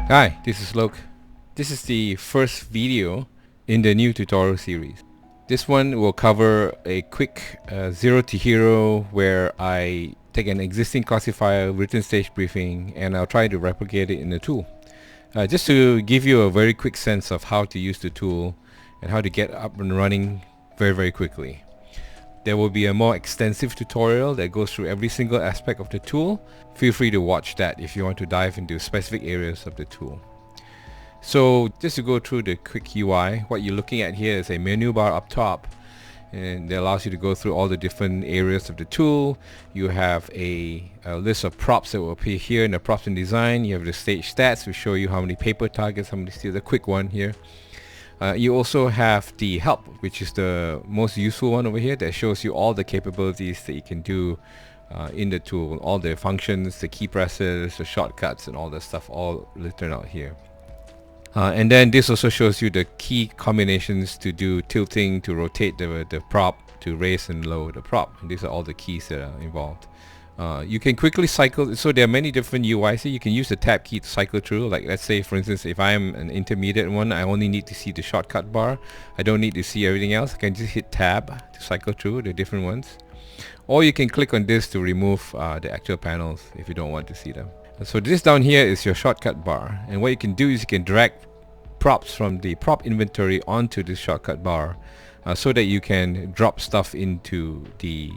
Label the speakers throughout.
Speaker 1: Hi, this is Lok. This is the first video in the new tutorial series. This one will cover a quick zero to hero where I take an existing classifier, written stage briefing, and I'll try to replicate it in the tool. Just to give you a very quick sense of how to use the tool and how to get up and running very quickly. There will be a more extensive tutorial that goes through every single aspect of the tool. Feel free to watch that if you want to dive into specific areas of the tool. So just to go through the quick UI, what you're looking at here is a menu bar up top, and that allows you to go through all the different areas of the tool. You have a list of props that will appear here in the props and design. You have the stage stats, which show you how many paper targets, how many steals, a quick one here. You also have the help, which is the most useful one over here, that shows you all the capabilities that you can do in the tool, all the functions, the key presses, the shortcuts, and all that stuff all written out here. And then this also shows you the key combinations to do tilting, to rotate the prop, to raise and lower the prop. And these are all the keys that are involved. You can quickly cycle, so there are many different UIs here. You can use the tab key to cycle through. Like, let's say for instance, if I am an intermediate one, I only need to see the shortcut bar. I don't need to see everything else. I can just hit tab to cycle through the different ones. Or you can click on this to remove the actual panels if you don't want to see them. So this down here is your shortcut bar, and what you can do is you can drag props from the prop inventory onto this shortcut bar so that you can drop stuff into the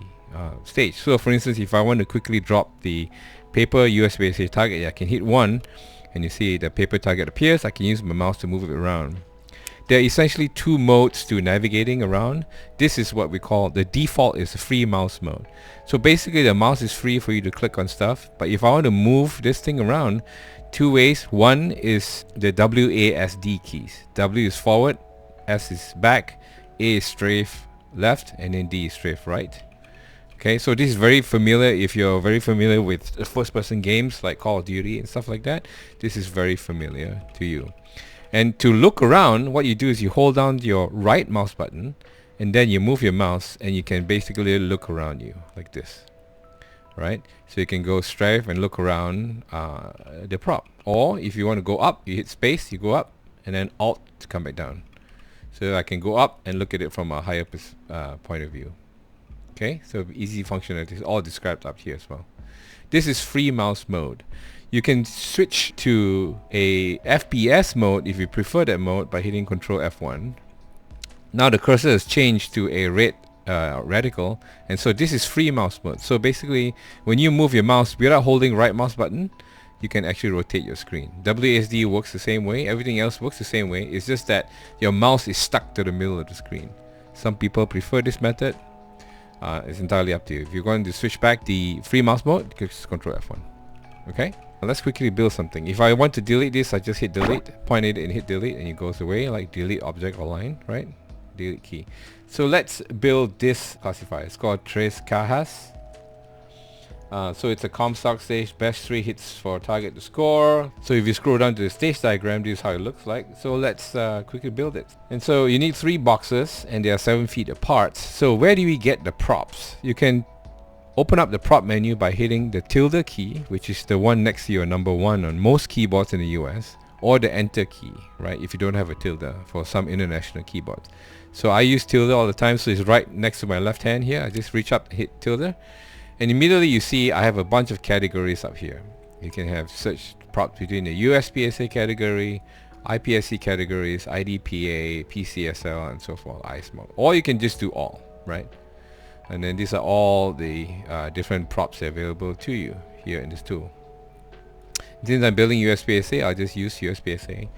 Speaker 1: stage. So for instance, if I want to quickly drop the paper USPSA target, I can hit 1 and you see the paper target appears. I can use my mouse to move it around. There are essentially two modes to navigating around. This is what we call, the default is the free mouse mode. So basically the mouse is free for you to click on stuff, but if I want to move this thing around, two ways. One is the WASD keys. W is forward, S is back, A is strafe left, and then D is strafe right. Okay, so this is very familiar if you're very familiar with first-person games like Call of Duty and stuff like that. This is very familiar to you. And to look around, what you do is you hold down your right mouse button and then you move your mouse and you can basically look around you like this. Right? So you can go strafe and look around the prop. Or if you want to go up, you hit space, you go up, and then Alt to come back down. So I can go up and look at it from a higher point of view. Okay, so easy functionality is all described up here as well. This is free mouse mode. You can switch to a FPS mode if you prefer that mode by hitting Ctrl F1. Now the cursor has changed to a red radical, and so this is free mouse mode. So basically when you move your mouse without holding right mouse button, you can actually rotate your screen. WASD works the same way, everything else works the same way. It's just that your mouse is stuck to the middle of the screen. Some people prefer this method. It's entirely up to you. If you're going to switch back the free mouse mode, just Ctrl F1. Okay, now let's quickly build something. If I want to delete this, I just hit delete, point it and hit delete, and it goes away, like delete object or line, right? Delete key. So let's build this classifier. It's called Tres Cajas. So it's a Comstock stage, best 3 hits for target to score. So if you scroll down to the stage diagram, this is how it looks like. So let's quickly build it. And so you need 3 boxes and they are 7 feet apart. So where do we get the props? You can open up the prop menu by hitting the tilde key, which is the one next to your number 1 on most keyboards in the US, or the enter key, right, if you don't have a tilde for some international keyboards. So I use tilde all the time, so it's right next to my left hand here. I just reach up, hit tilde, and immediately you see I have a bunch of categories up here. You can have search props between the USPSA category, IPSC categories, IDPA, PCSL, and so forth, ISMO. Or you can just do all, right? And then these are all the different props available to you here in this tool. Since I'm building USPSA, I'll just use USPSA.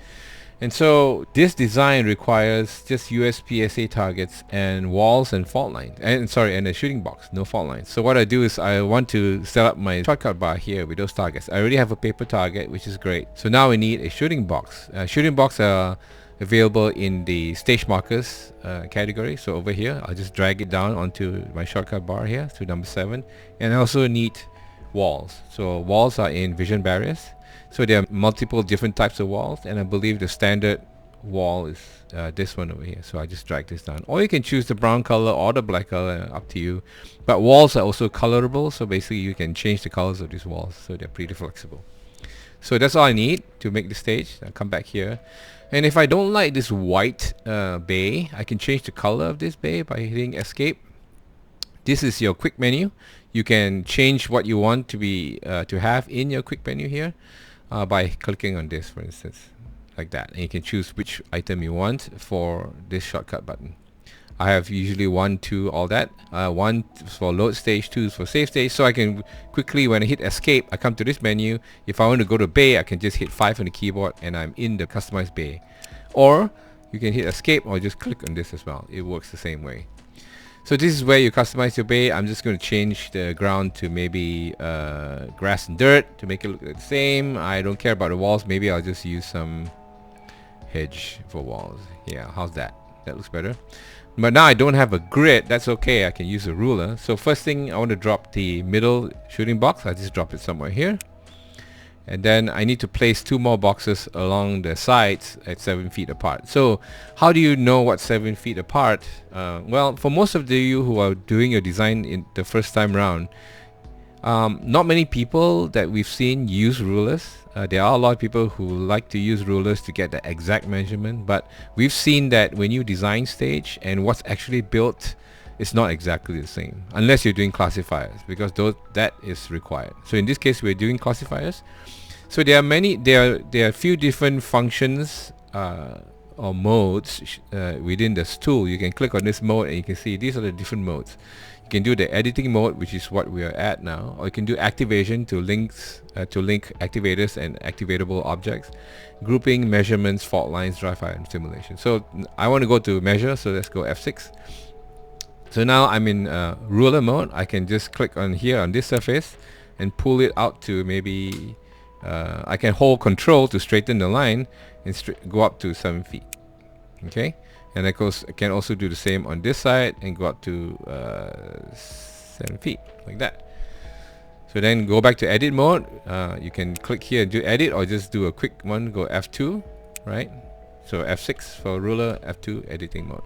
Speaker 1: And so this design requires just USPSA targets and walls and fault lines. And a shooting box, no fault lines. So what I do is I want to set up my shortcut bar here with those targets. I already have a paper target, which is great. So now we need a shooting box. Shooting box are available in the stage markers category. So over here, I'll just drag it down onto my shortcut bar here to number 7. And I also need walls. So walls are in vision barriers. So there are multiple different types of walls, and I believe the standard wall is this one over here. So I just drag this down. Or you can choose the brown color or the black color, up to you. But walls are also colorable, so basically you can change the colors of these walls, so they're pretty flexible. So that's all I need to make the stage. I'll come back here. And if I don't like this white bay, I can change the color of this bay by hitting escape. This is your quick menu. You can change what you want to be to have in your quick menu here by clicking on this, for instance, like that. And you can choose which item you want for this shortcut button. I have usually 1, 2, all that. 1 for load stage, 2 for save stage. So I can quickly, when I hit escape, I come to this menu. If I want to go to bay, I can just hit 5 on the keyboard and I'm in the customized bay. Or you can hit escape or just click on this as well. It works the same way. So this is where you customize your bay. I'm just going to change the ground to maybe grass and dirt to make it look the same. I don't care about the walls. Maybe I'll just use some hedge for walls. Yeah, how's that? That looks better. But now I don't have a grid. That's okay. I can use a ruler. So first thing, I want to drop the middle shooting box. I just drop it somewhere here. And then I need to place 2 more boxes along the sides at 7 feet apart. So how do you know what's 7 feet apart? Well, for most of you who are doing your design in the first time round, not many people that we've seen use rulers. There are a lot of people who like to use rulers to get the exact measurement, but we've seen that when you design stage and what's actually built is not exactly the same unless you're doing classifiers, because that is required. So in this case we're doing classifiers. So there are a few different functions or modes within this tool. You can click on this mode and you can see these are the different modes. You can do the editing mode, which is what we are at now, or you can do activation to link activators and activatable objects, grouping, measurements, fault lines, dry fire, and simulation. So I want to go to measure, so let's go F6. So now I'm in ruler mode. I can just click on here on this surface and pull it out to maybe I can hold control to straighten the line and go up to 7 feet. Okay, and of course I can also do the same on this side and go up to 7 feet like that. So then go back to edit mode. You can click here and do edit, or just do a quick one, go F2, right? So F6 for ruler, F2 editing mode.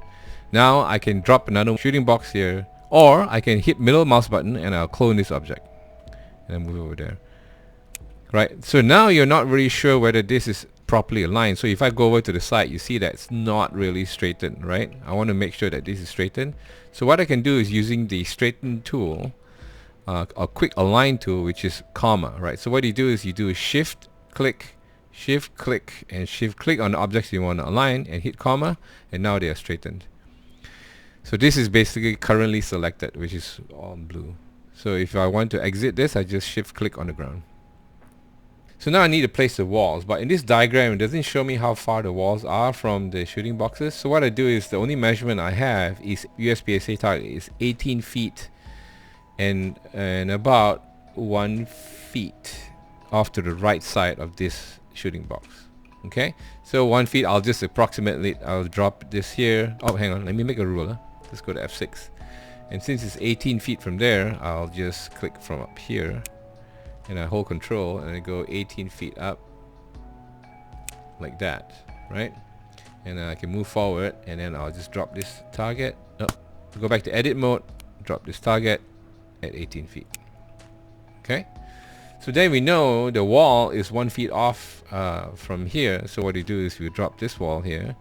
Speaker 1: Now I can drop another shooting box here, or I can hit middle mouse button and I'll clone this object and then move over there. Right, so now you're not really sure whether this is properly aligned. So if I go over to the side, you see that it's not really straightened, right? I want to make sure that this is straightened. So what I can do is using the straighten tool, a quick align tool, which is comma, right? So what you do is you do a shift click, and shift click on the objects you want to align and hit comma, and now they are straightened. So this is basically currently selected, which is all blue. So if I want to exit this, I just shift click on the ground. So now I need to place the walls, but in this diagram it doesn't show me how far the walls are from the shooting boxes. So what I do is the only measurement I have is USPSA target is 18 feet and about 1 feet off to the right side of this shooting box. Okay, so 1 feet, I'll just approximately, I'll drop this here. Oh, hang on, let me make a ruler. Let's go to F6. And since it's 18 feet from there, I'll just click from up here and I hold control and I go 18 feet up like that, right? And then I can move forward and then I'll just drop this target. Oh, go back to edit mode, drop this target at 18 feet. Okay, so then we know the wall is 1 feet off from here. So what you do is you drop this wall here,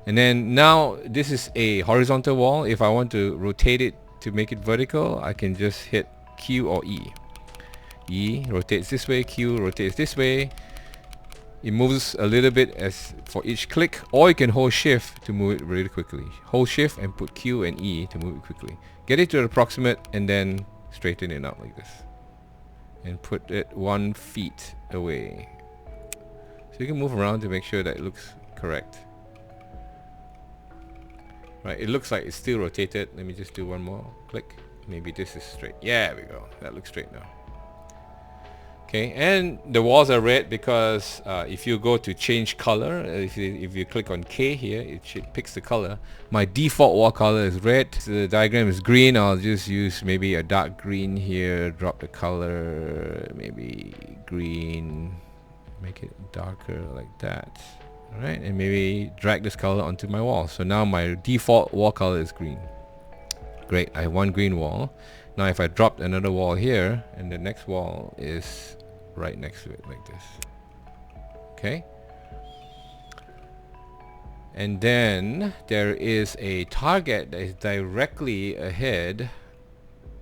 Speaker 1: and then now this is a horizontal wall. If I want to rotate it to make it vertical, I can just hit Q or E. E rotates this way, Q rotates this way. It moves a little bit as for each click, or you can hold shift to move it really quickly. Hold shift and put Q and E to move it quickly. Get it to the approximate and then straighten it out like this. And put it 1 feet away. So you can move around to make sure that it looks correct. Right, it looks like it's still rotated. Let me just do one more click. Maybe this is straight. Yeah, there we go. That looks straight now. Okay, and the walls are red because if you go to change color, if you click on K here, it picks the color. My default wall color is red. So the diagram is green. I'll just use maybe a dark green here. Drop the color, maybe green. Make it darker like that. All right, and maybe drag this color onto my wall. So now my default wall color is green. Great, I have one green wall. Now if I drop another wall here, and the next wall is right next to it like this. Okay. And then there is a target that is directly ahead.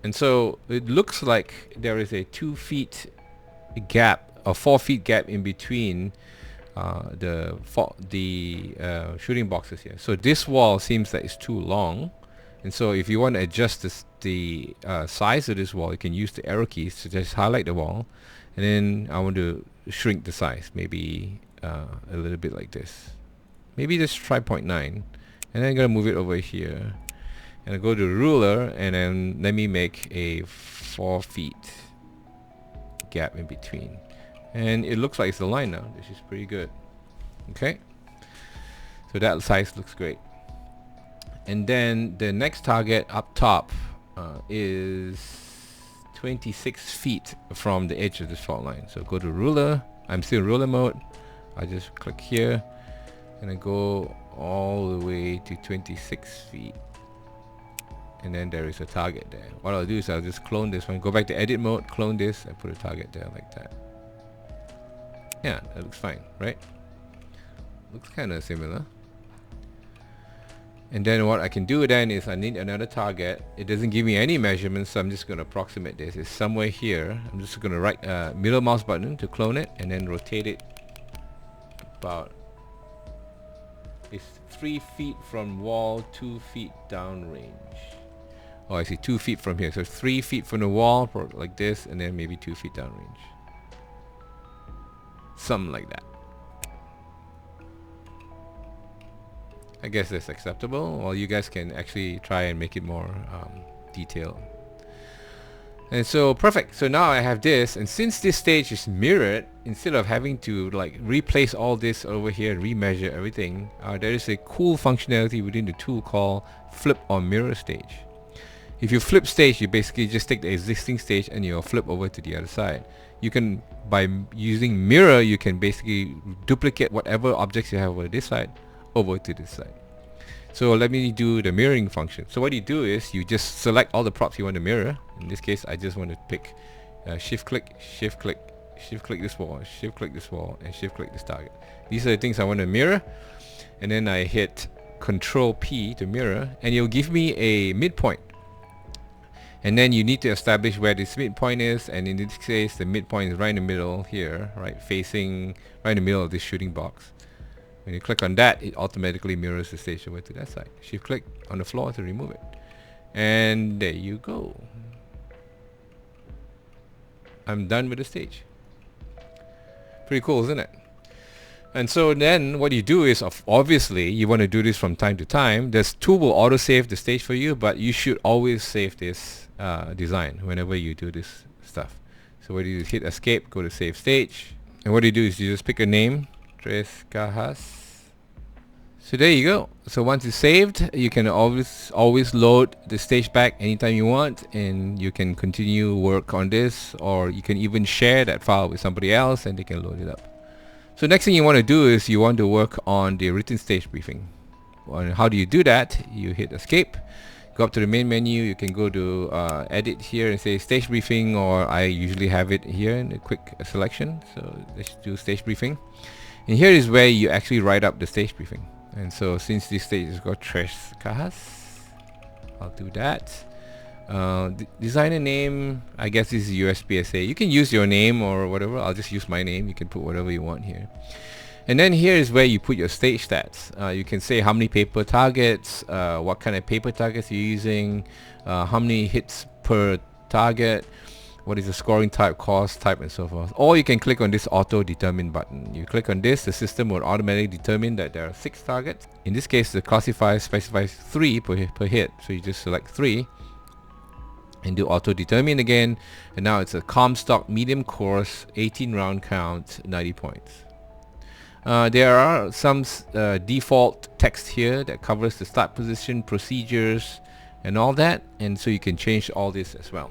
Speaker 1: And so it looks like there is a 2 feet gap, a 4 feet gap in between the shooting boxes here. So this wall seems that it's too long. And so if you want to adjust the size of this wall, you can use the arrow keys to just highlight the wall. And then I want to shrink the size, maybe a little bit like this. Maybe just try 0.9. And then I'm going to move it over here. And I go to ruler, and then let me make a 4 feet gap in between. And it looks like it's aligned now, which is pretty good. Okay. So that size looks great. And then the next target up top is 26 feet from the edge of this fault line. So go to ruler. I'm still in ruler mode. I just click here and I go all the way to 26 feet. And then there is a target there. What I'll do is I'll just clone this one, go back to edit mode, clone this, and put a target there like that. Yeah, that looks fine, right? Looks kind of similar. And then what I can do then is I need another target. It doesn't give me any measurements, so I'm just going to approximate this. It's somewhere here. I'm just going to right middle mouse button to clone it and then rotate it about. It's 3 feet from wall, 2 feet down range. Oh, I see, 2 feet from here. So 3 feet from the wall, like this, and then maybe 2 feet down range. Something like that. I guess that's acceptable. Well, you guys can actually try and make it more detailed. And so perfect. So now I have this, and since this stage is mirrored, instead of having to like replace all this over here and remeasure everything, there is a cool functionality within the tool called flip or mirror stage. If you flip stage, you basically just take the existing stage and you'll flip over to the other side. You can, by using mirror, you can basically duplicate whatever objects you have over this side over to this side. So let me do the mirroring function. So what you do is you just select all the props you want to mirror. In this case, I just want to pick shift click, shift click, shift click this wall, shift click this wall, and shift click this target. These are the things I want to mirror. And then I hit Control P to mirror, and it'll give me a midpoint. And then you need to establish where this midpoint is, and in this case the midpoint is right in the middle here, right, facing right in the middle of this shooting box. When you click on that, it automatically mirrors the stage over to that side. Shift click on the floor to remove it. And there you go. I'm done with the stage. Pretty cool, isn't it? And so then what you do is, obviously you want to do this from time to time. This tool will auto save the stage for you, but you should always save this design whenever you do this stuff. So what you do is hit escape, go to save stage, and what you do is you just pick a name, Tres Cajas. So there you go. So once it's saved, you can always load the stage back anytime you want, and you can continue work on this, or you can even share that file with somebody else and they can load it up. So next thing you want to do is you want to work on the written stage briefing. Well, how do you do that? You hit escape, go up to the main menu, you can go to edit here and say stage briefing, or I usually have it here in a quick selection. So let's do stage briefing. And here is where you actually write up the stage briefing. And so since this stage is called Tres Cajas, I'll do that. Designer name, I guess this is USPSA. You can use your name or whatever. I'll just use my name. You can put whatever you want here. And then here is where you put your stage stats. You can say how many paper targets, what kind of paper targets you're using, how many hits per target, what is the scoring type, cost type, and so forth. Or you can click on this auto determine button. You click on this, the system will automatically determine that there are 6 targets. In this case, the classifier specifies 3 per hit, so you just select 3 and do auto determine again, and now it's a Comstock medium course, 18 round count, 90 points. There are some default text here that covers the start position, procedures, and all that, and so you can change all this as well.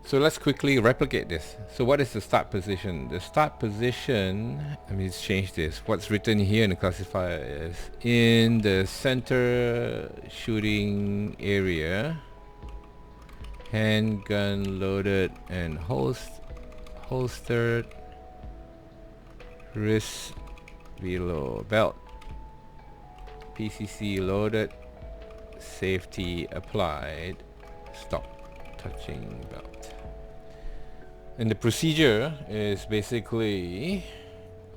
Speaker 1: So let's quickly replicate this. So what is the start position? The start position, let me just change this. What's written here in the classifier is in the center shooting area, handgun loaded and holstered wrist below belt, PCC loaded, safety applied, stop touching belt. And the procedure is basically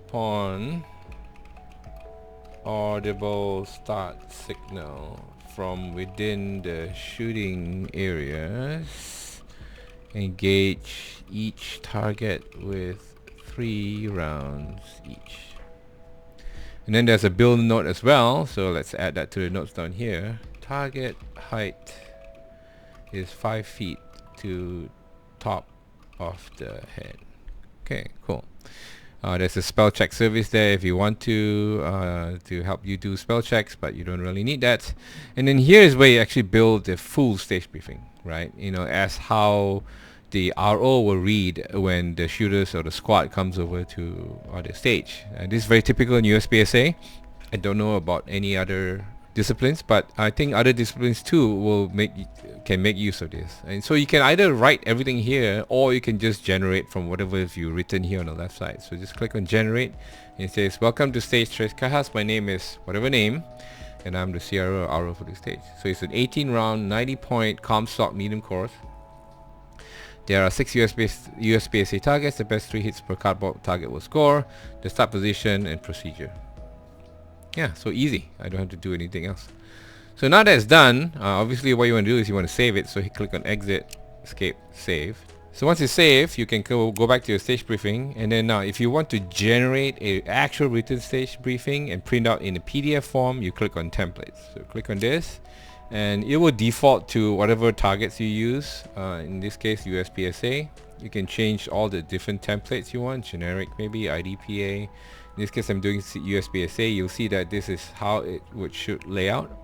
Speaker 1: upon audible start signal from within the shooting areas, engage each target with 3 rounds each. And then there's a build note as well, so let's add that to the notes down here. Target height is 5 feet to top of the head. Okay, cool. There's a spell check service there if you want to help you do spell checks, but you don't really need that. And then here is where you actually build the full stage briefing, right? You know, as how the RO will read when the shooters or the squad comes over to the stage. This is very typical in USPSA. I don't know about any other disciplines, but I think other disciplines too can make use of this. And so you can either write everything here, or you can just generate from whatever you've written here on the left side. So just click on generate, and it says, welcome to stage Tres Cajas. My name is whatever name, and I'm the CRO or RO for the stage. So it's an 18 round 90 point Comstock medium course. There are 6 USPSA targets. The best 3 hits per cardboard target will score. The start position and procedure. Yeah, so easy. I don't have to do anything else. So now that's done, obviously what you want to do is you want to save it. So you click on exit, escape, save. So once it's saved, you can go back to your stage briefing. And then now if you want to generate a actual written stage briefing and print out in a PDF form, you click on templates. So click on this, and it will default to whatever targets you use. In this case, USPSA. You can change all the different templates you want, generic maybe, IDPA. In this case, I'm doing USPSA. You'll see that this is how it should lay out.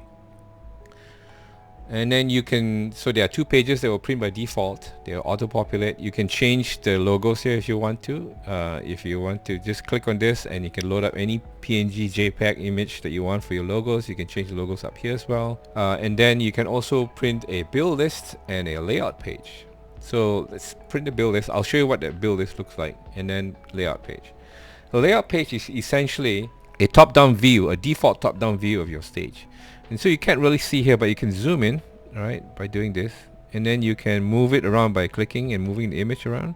Speaker 1: And then you can, so there are 2 pages that will print by default. They'll auto-populate. You can change the logos here if you want to. If you want to, just click on this and you can load up any PNG JPEG image that you want for your logos. You can change the logos up here as well. And then you can also print a build list and a layout page. So let's print the build list. I'll show you what the build list looks like, and then layout page. The layout page is essentially a top-down view, a default top-down view of your stage. And so you can't really see here, but you can zoom in, right, by doing this. And then you can move it around by clicking and moving the image around.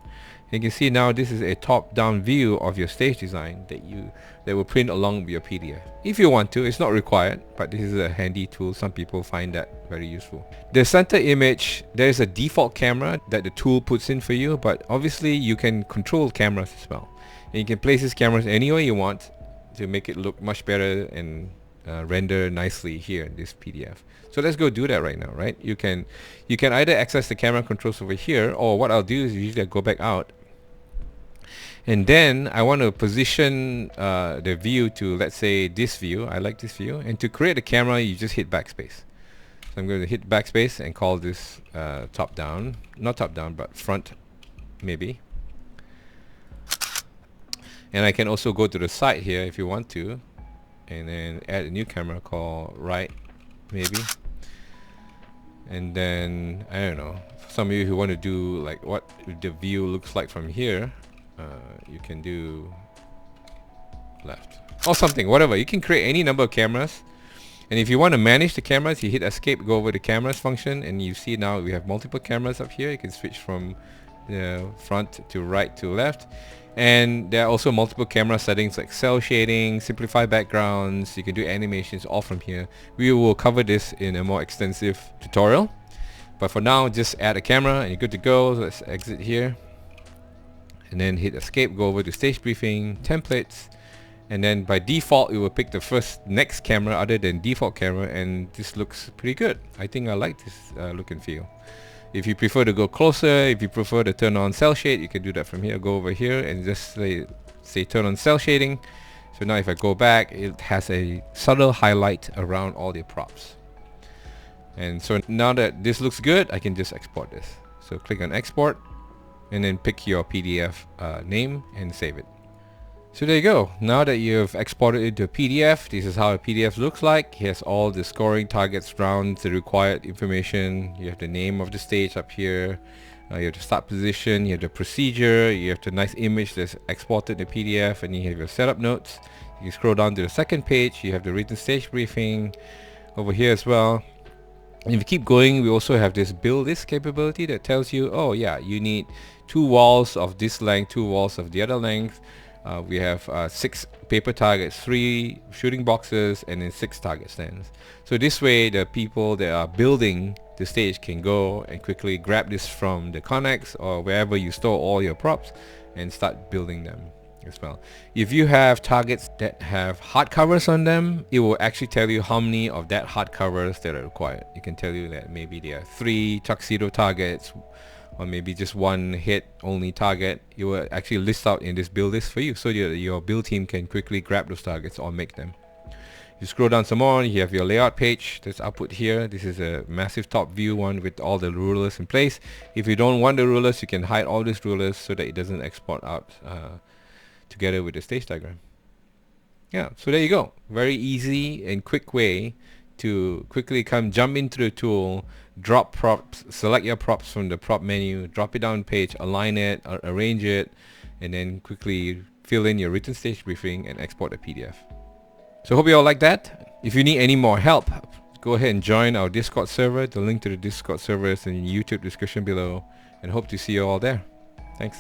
Speaker 1: And you can see now this is a top-down view of your stage design that will print along with your PDF. If you want to, it's not required, but this is a handy tool. Some people find that very useful. The center image, there is a default camera that the tool puts in for you, but obviously you can control cameras as well. And you can place these cameras any way you want to make it look much better and render nicely here in this PDF. So let's go do that right now, right? You can either access the camera controls over here, or what I'll do is usually I go back out, and then I want to position the view to, let's say, this view. I like this view, and to create a camera you just hit backspace. So I'm going to hit backspace and call this top down, not top down but front maybe. And I can also go to the side here if you want to, and then add a new camera called right maybe. And then I don't know, some of you who want to do like what the view looks like from here, you can do left or something, whatever. You can create any number of cameras. And if you want to manage the cameras, you hit escape, go over the cameras function, and you see now we have multiple cameras up here. You can switch from the front to right to left. And there are also multiple camera settings like cell shading, simplify backgrounds. You can do animations all from here. We will cover this in a more extensive tutorial, but for now just add a camera and you're good to go. So let's exit here and then hit escape, go over to stage briefing, templates, and then by default it will pick the next camera other than default camera, and this looks pretty good. I think I like this look and feel. If you prefer to go closer, if you prefer to turn on cell shade, you can do that from here. Go over here and just say turn on cell shading. So now if I go back, it has a subtle highlight around all the props. And so now that this looks good, I can just export this. So click on export and then pick your PDF name and save it. So there you go. Now that you've exported it to a PDF, this is how a PDF looks like. It has all the scoring targets, rounds, the required information. You have the name of the stage up here. You have the start position, you have the procedure, you have the nice image that's exported in the PDF, and you have your setup notes. You scroll down to the second page, you have the written stage briefing over here as well. And if you keep going, we also have this build list capability that tells you, oh yeah, you need 2 walls of this length, 2 walls of the other length. We have 6 paper targets, 3 shooting boxes, and then 6 target stands. So this way the people that are building the stage can go and quickly grab this from the Connex or wherever you store all your props and start building them as well. If you have targets that have hard covers on them, it will actually tell you how many of that hard covers that are required. It can tell you that maybe there are 3 tuxedo targets, or maybe just 1 hit only target. It will actually list out in this build list for you, so your build team can quickly grab those targets or make them. You scroll down some more, you have your layout page that's output here. This is a massive top view one with all the rulers in place. If you don't want the rulers, you can hide all these rulers so that it doesn't export out together with the stage diagram. Yeah, so there you go. Very easy and quick way to quickly jump into the tool, drop props, select your props from the prop menu, drop it down page, align it, arrange it, and then quickly fill in your written stage briefing and export a PDF. So hope you all like that. If you need any more help, go ahead and join our Discord server. The link to the Discord server is in the YouTube description below, and hope to see you all there. Thanks.